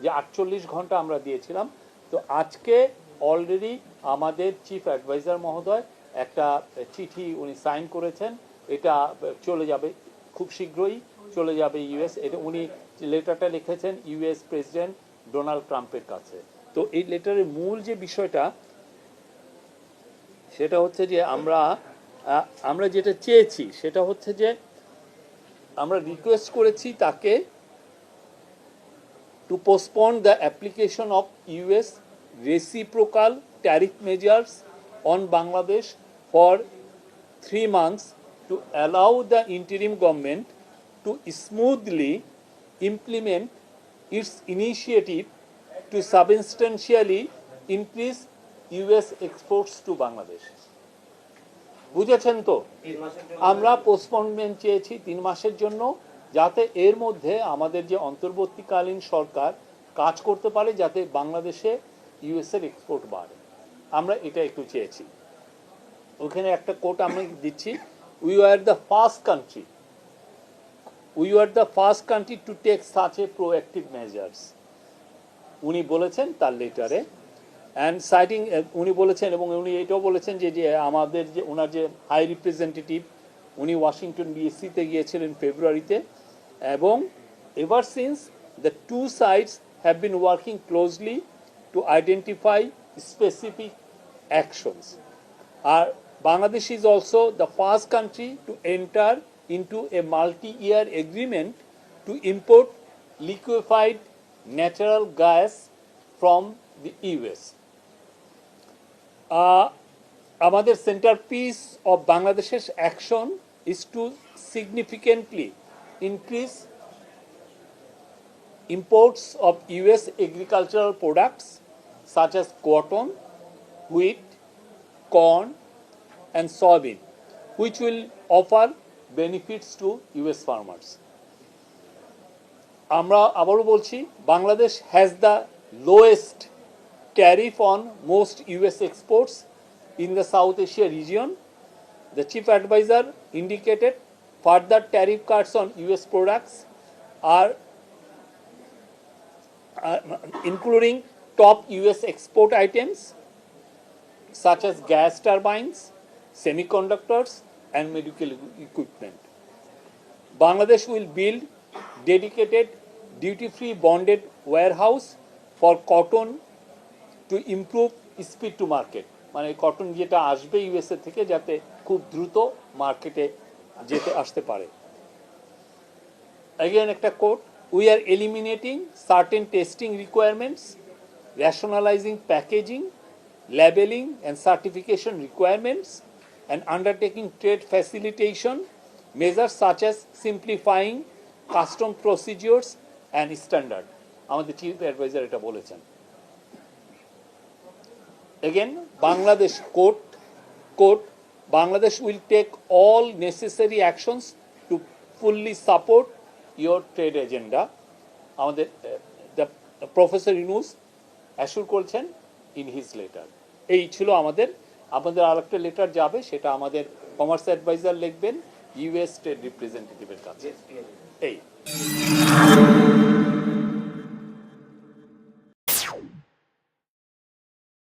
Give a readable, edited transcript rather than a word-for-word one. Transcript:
যে 48 ঘন্টা আমরা দিয়েছিলাম। তো আজকে অলরেডি আমাদের চিফ অ্যাডভাইজার মহোদয় একটা চিঠি উনি সাইন করেছেন, এটা চলে যাবে খুব শীঘ্রই, চলে যাবে ইউএস। এটা উনি লেটারটা লিখেছেন ইউএস প্রেসিডেন্ট ডোনাল্ড ট্রাম্পের কাছে। তো এই লেটারের মূল যে বিষয়টা সেটা হচ্ছে যে আমরা যেটা চেয়েছি সেটা হচ্ছে যে আমরা রিকোয়েস্ট করেছি তাকে to postpone the application of US reciprocal tariff measures on Bangladesh for 3 months to allow the interim government to smoothly implement its initiative to substantially increase US exports to Bangladesh. বুঝেছেন তো, আমরা পোস্টপোনমেন্ট চেয়েছি 3 মাসের জন্য, যাতে এর মধ্যে আমাদের যে অন্তর্বর্তীকালীন সরকার কাজ করতে পারে, যাতে বাংলাদেশে ইউএসের এক্সপোর্ট বাড়ে। আমরা এটা একটু চেয়েছি। ওখানে একটা কোট আমি দিচ্ছি, we are the first country to take such a proactive measures, উনি বলেছেন তার লেটারে। অ্যান্ড সাইটিং উনি বলেছেন, এবং উনি এটাও বলেছেন যে আমাদের যে ওনার যে হাই রিপ্রেজেন্টেটিভ উনি ওয়াশিংটন ডিসিতে গিয়েছিলেন ফেব্রুয়ারিতে, এবং ever since the two sides have been working closely to identify specific actions. আর Bangladesh is also the first country to enter into a multi year agreement to import liquefied natural gas from the US. Our centerpiece of Bangladesh's action is to significantly increase imports of US agricultural products such as cotton, wheat, corn, and soybean, which will offer benefits to US farmers. আমরা আবারও বলছি, Bangladesh has the lowest tariff on most US exports in the South Asia region. The chief advisor indicated further tariff cuts on US products are including top US export items such as gas turbines, semiconductors, and medical equipment. Bangladesh will build dedicated duty-free bonded warehouse for cotton to improve speed to market, মানে cotton যেটা আসবে USA থেকে যাতে খুব দ্রুত মার্কেটে যেতে আসতে পারে। Again একটা coat, we are eliminating certain testing requirements, rationalizing packaging, labeling and certification requirements, and undertaking trade facilitation measures such as simplifying custom procedures and standard. আমাদের চিফ অ্যাডভাইজার এটা বলেছেন। Again, Bangladesh quote, Bangladesh will take all necessary actions to fully support your trade agenda. আমাদের professor Yunus অ্যাসুর করছেন in his letter. এই ছিল আমাদের আরেকটা letter যাবে, সেটা আমাদের কমার্স অ্যাডভাইজার লিখবেন ইউএস ট্রেড রিপ্রেজেন্টেটিভের কাছে। এই